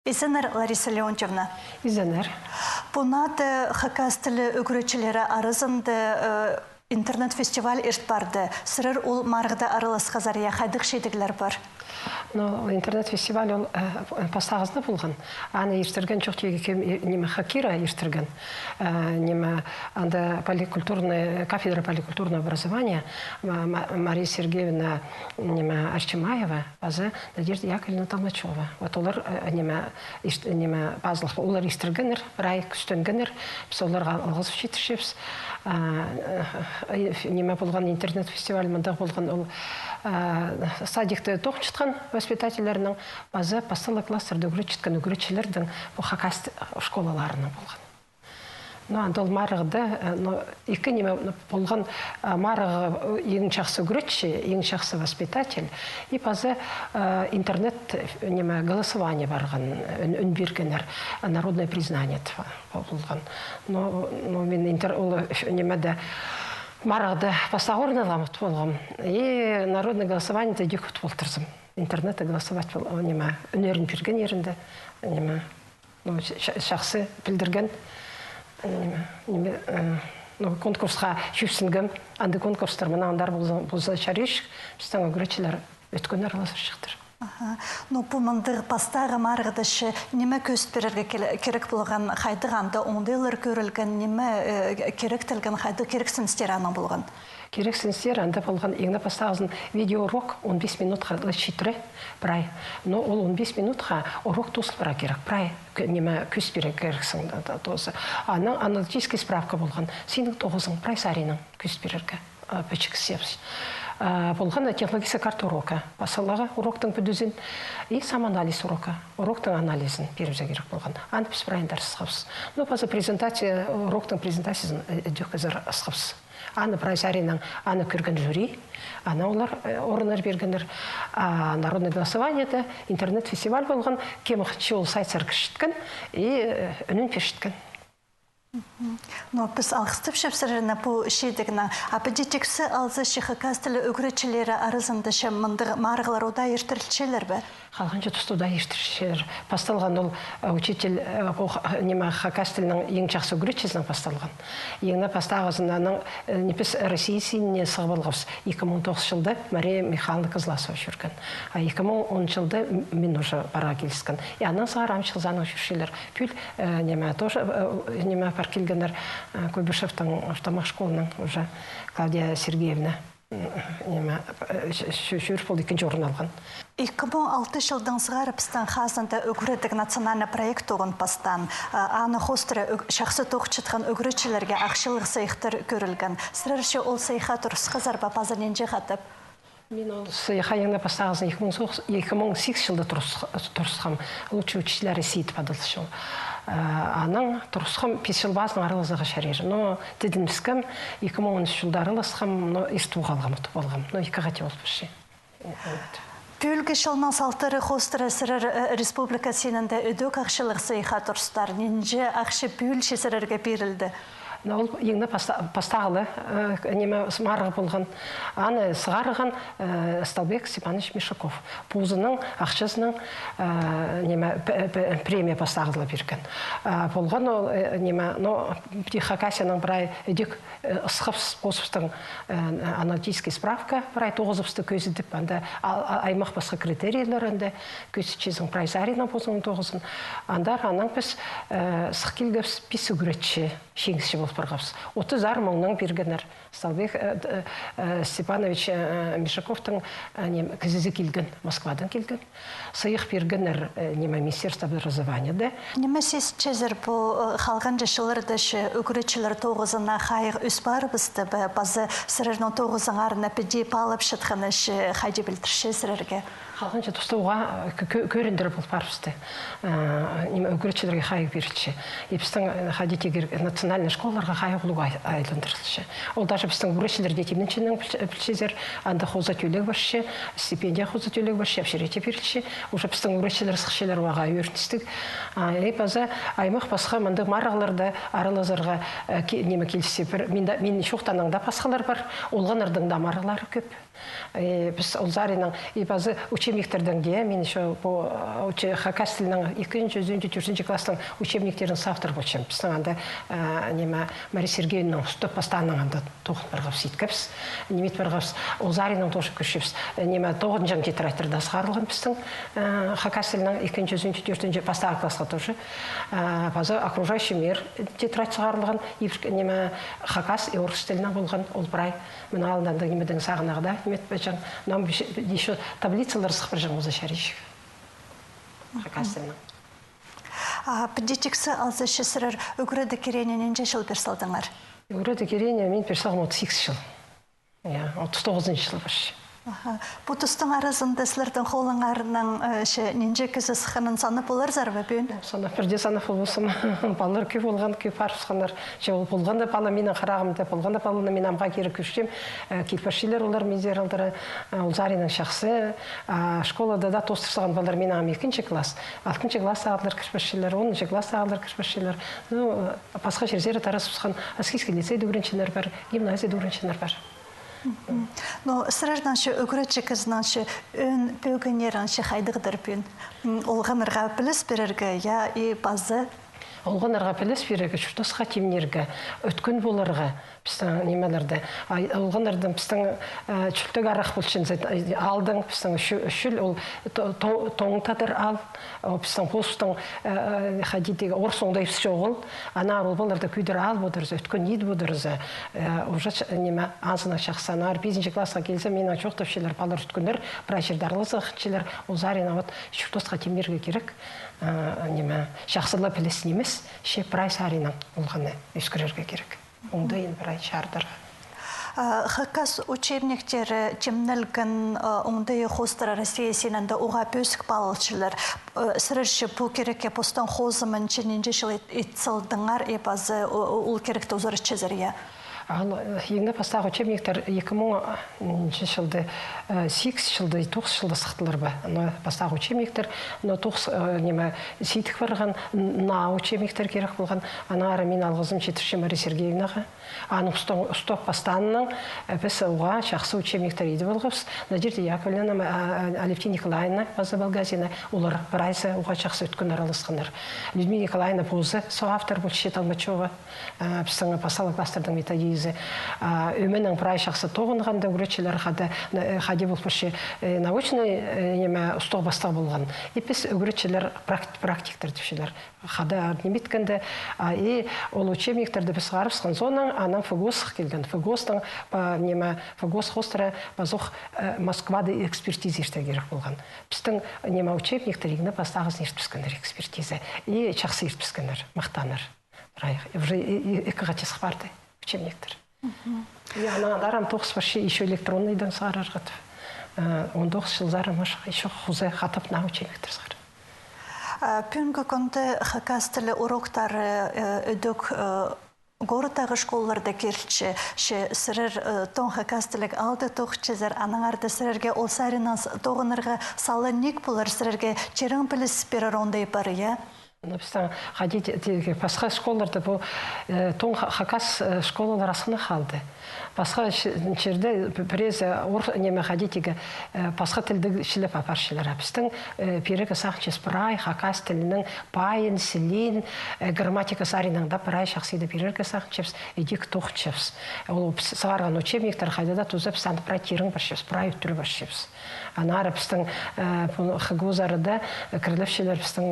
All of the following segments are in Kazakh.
Изенер Лариса Леонтьевна. Изенер. Пунаты хакастылы үгіречілері арызынды интернет-фестиваль ешт барды. Сырыр ол марғыда арылас қазария қайдық шедіглер бар. Интернет-фестиваль ол пастағызды болған. Аны ертірген жоқ тегі неме хакира ертірген. Неме анда кафедра поликультурного образования Мария Сергеевна неме Арчимаева, азы Надежда Яковлевна Толмачева. Вот олар неме базылық. Олар ертіргенер, рай күстенгенер. Біз оларға алғыз жетіршепс. Неме болған интернет-фестиваль мұнда болған ол садикті тоқчытқан воспитательлерінің базы пастылы кластерді үгіречіткен үгіретшілердің бұл хакаст школаларының болған. Андол марығды, екі неме болған марығы ең жақсы үгіретші, ең жақсы воспитатель, и базы интернет неме голосование барған, үн бергенер, народное признание болған. Мен немеде марағды пастағырын аламыт болғам. И народное голосование да декут болтырзым. Интернетте голосовать бол, үнерін берген ерінде, шақсы білдірген, конкурсқа жүпсінгім, анды конкурстар мұна андар болса шареш, біздің өгіретшілер өткен араласыр шықтыр. Но бұмындығы пастағы марғыдышы неме көст берерге керек болған қайдығанда оңдайлар көрілген неме керектілген қайды керексіністер ана болған? Керексіністер анда болған еңді пастағызын видеоурок 15 минутқа шитірі бірай. Но ол 15 минутқа урок тұсыл бұра керек. Бірай неме көст берер керексін тосы. Аның аналитический справка болған. Сенің тоғызың бірай сарының көст берерге пөчік сепсі. Болған технологическая карта урока. Басылығы уроктың бүдізін и сам анализ урока. Уроктың анализін берузе керек болған. Аны біз бірайындар сықапсыз. Но базы презентация, уроктың презентациясын өдек өзір сықапсыз. Аны прайсаринан аны көрген жюри, аны олар орынар бергендер народное голосование, интернет-фестиваль болған, кеміқчі ол сайтсар кішіткен и үнін пешіткен. Но біз алғыстып шепсіріні бұл шейдігіна. Аппедитиксі алзы шиқықастылы үгіретшілері арызынды ше мұндығы марғылар ода ертірілшелер бі? Қалғанша тұстуда ертірілшелер. Пасталған ол учитель неме хакастылының ең жақсы үгіретшісінің пасталған. Еңі пастағызынаның непес Россия синіне сығылғыз. 2009 жылда Мария Михайловна Козласова жүрген. 2010 жылда мен уже бара келіскен. Янын сығар амшыл заның жүршелер. Пүл неме тоже неме паркелгенер Куйбышевтың автомат школының уже Клавдия Сергеевна шүр бол екінші орын алған. 2006 жылдың сығар пістан қазында үгіретік национальный проект оғын пастан. Аны хостыры шақсы тоқчытқан үгіретшілерге ақшылық сайықтыр көрілген. Сырыршы ол сайыға тұрысқы зарба пазарненже қатып? Мен ол сайыға еңі пастағызын 2008 жылда тұрысқам. Лучший учителя России падылшы. Аның тұрысқам 5 жыл базының арылызығы шәрер. Но дедім біскім 2013 жылда арылысқам, но есту қалғам ұтып болғам. Но 2 ғати болып үші. Пүлгі шылнан салтыры қостыры сырыр республика сенінде өдік ақшылық сайыға тұрыстар. Ненже ақшы пүлші сырырға берілді? Ол еңі пастағылы неме марғы болған. Аны сығарыған Сталбек Степанович Мишаков. Пузының, ақшысының премия пастағылы берген. Болған ол неме, Хакасияның бірай өдек ұсқыпс қосыпстың аналитический справка бірай 9-ысты көзі деп, аймақ басқа критерийлерінде көзі чезің прайзарина болсының 9-ын. Андар аның біз сық келгіпс пис үгіретші шеңісші болып барғапсыз. 30 мыңның бергенер. Сталбек Степанович Мишаковтың кізізі келген, Москвадан келген. Сайық бергенер Министерство образования. Неме сіз чезір бұл қалған жашылырды үгіретшілер 9-ына қайық үс бар бізді, базы сырырның 9-ың арына педеп алып шытқаны қайды білдірші сырырге? Қалғанша тұстауға көріндірі бұл бар бізді. Үгіретшілерге қайық берілші. Епістің қадетегер национальный школаларға қайық ұлуға айландырылшы. Ол даже біздің үгіретшілер детемненшінің білшезер, анда қоза төлек баршы, стипендия қоза төлек баршы, әпшерете берілші. Уже біздің үгіретшілер сықшелер уаға өріністік. База аймақ басқа мұнды марағыларды аралазарға неме келсе бір. Мен шоқтаныңда пасқалар бар, олғанырдың да марағылары көп. Біз Олзаринның и базы учебниктерден де, мен еще по хакас тілінің 2-3 класстың учебниктерін савтыр болчым. Біздің анда Мария Сергеевнаның стоп постанның анда тоғын бірғап сейткіпс. Немет бірғапс Олзаринның тошы күшіпс. Тоғын жан тетрадьтерді сығарылған біздің хакас тілінің 2-3 постағы классқа тоже. Базы окружающий мир тетрадь сығарылған. Хакас и орыс тілінің болған ол бірай. Мен алдында немеден сағынағыда немет бәжан. Нам еще таблицалар сықпыр жаң өзі шәрейшік. Хакас тілінің. Підетіксі алзы шесірір үгіреді керенен жыл персалдыңар? Үгіреді керенен мен персалым 38 жыл. 39 жыл баршы. Бұтыстың арызында сілердің қолыңарының ненже кізі сықының саны болар зарбы бүйін? Бірде саны болсым, балар көй болған, көй парысқанар. Болғанда бала менің қарағымда, болғанда баланы мен амға кері көштем. Келпашилер олар мезер алдыры, Олзаринның шақсы. Школада да тостырсаған балар мен ағым 2-ші класс. 6-ші класс ағылар кірпашилер, 10-ші класс ағылар кірпашилер. Пасқа жерзері тарасып аскийский лицей дүгіріншінер бар, гимназия дүгіріншінер бар. Но сырырдан шы өгіречі кізінан шы өн пөгінерін шы қайдығыдыр бүйін. Олғанырға біліс берерге, я и базы? Олғанырға біліс берерге, шүртосқа темнерге, өткін боларға, біздің немелерді. Олғанырдан біздің чүлтіг арақ болшын алдың, біздің үшіл, ол тоңтадыр ал, біздің постың қадидегі орсоңда епсі жоғыл, ана ол боларда күйдір ал бұдырызы, өткін ед бұдырызы. Уже неме азына шақсанар, 5-ші классқа келсе, менің жоқты өшелер балар өткіндер, бірай жердарлызы қытшелер, ол зарина шүртосқа темнерге керек. Шақсыла білесін емес, ше бірай саринан олғаны өскірерге керек. Онда ең бірай шардырға. Хакас учебниктері темнілгін оңдайы қостыра Россия сенінде оға бөсік балылшылар. Сірірші бұл керекке постан қозымын чененже жыл етсілдіңар епазы ол керекті ұзыры чезірге. Еңді пастағы учебниктер 2000 жылды, 8 жылды, 9 жылды сықтылар ба. Пастағы учебниктер, 9 сейтік барған, на учебниктер керек болған. Ана ары мен алғызым жетірші Мария Сергеевнаға. Аның стоп пастанының біз оға шақсы учебниктер еді болғыз. Надежда Яковлевна, Алевтина Николаевна, базы Балгазина, олар бір айсы оға шақсы өткін аралысқандар. Людмила Николаевна Позы, соавтор бұл Шет Алмачева, біздің пасалық кластердің методизі. Өменің прай шақсы тоғынғанда үгіретшілер қаде болпышы научный ұстық бастау болған. Епес үгіретшілер практиктер түшілер. Қада неметкенді, ол учебниктерді біз ғарыпсқан зонан, анан фагосық келген. Фагостың, фагос хостыра базуқ Москвады экспертизы ерте керек болған. Біздің учебниктер егіні бастағыз ертпіскендер экспертизы. И чақсы ертпіскендер, мақтаныр. Уже екі ғатесық барды учебниктер. Ана дарам 9 башы еще электронныйдан сағарар ғатып. 19 жылдары машқа еще құзы қатып на учебниктер сағар. Пүнгі күнді хакас тілі уроктары өдік городтағы школаларда керчі, сірір тоң хакас тілік алды тоқчезер, анаңарды сірерге ол саринан тоғынырға салы нек болар сірерге черің біліс берер ондай бары, я? Біздің қадет басқа школаларда бұл тоң хакас школалар асқына қалды. Басқа жерде бірез неме қадетігі басқа тілді шіліп апаршылар. Біздің перегі сақчыз бірай хакас тілінің байын, сілін, грамматика саринаңда бірай шақсыйды перегі сақчыз, едік тоқчыз. Ол сағарған учебниктер қайдада тұзып, сәнді бірай терің баршыз, бірай үттірі баршыз. Анары біздің ғызарыда кіріліпшілер біздің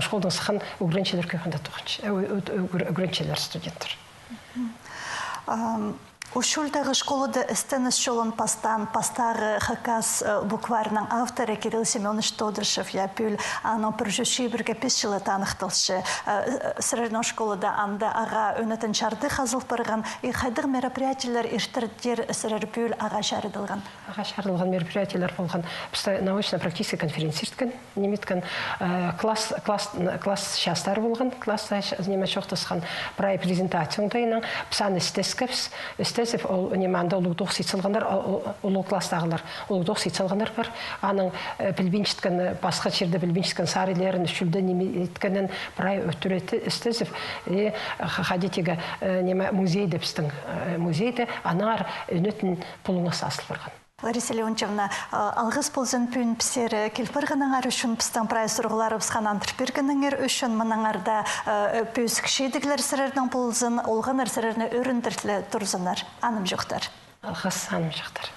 школдың сықын үгіреншілер көйханда тоқыншы, үгіреншілер студенттер. Ушулдағы школада істеніс жолын пастағы хакас букварының авторы Кирилл Семенович Тодышев, я пүл аның біржүші бірге 5 жылы танықтылшы. Сірердің школада анда аға өнетін жарды қазыл барған, қайдық мероприятиялар ештірдер сірер пүл аға жарыдылған? Аға жарыдылған мероприятиялар болған. Бізді научно-практический конференциясыткен, неметкен класс шастар болған, класс неме шоқтысқан прай презентациялың дайынан, псан істескіпс, стезев ол неманда улугдук сыйцылгандар, улуу класстагылар, улугдук сыйцылгандар бар. Аның билбинчиткан башка жерде билбинчиткан сарилерин шүлдө неме эткенен прай өтүрөтү стезев хадитиге неме музей депстин музейде анар өнөтүн пулуңа сасыл барган. Лариса Леонтьевна, алғыз болзын пүйін пісері келпіргініңар үшін пістің прай сұрғылары пісқан антырпергініңер үшін мұныңарда пөсік шейдігілер сірердің болзын, олғаныр сіреріне өріндіртлі тұрзынар. Аным жоқтар. Алғыз аным жоқтар.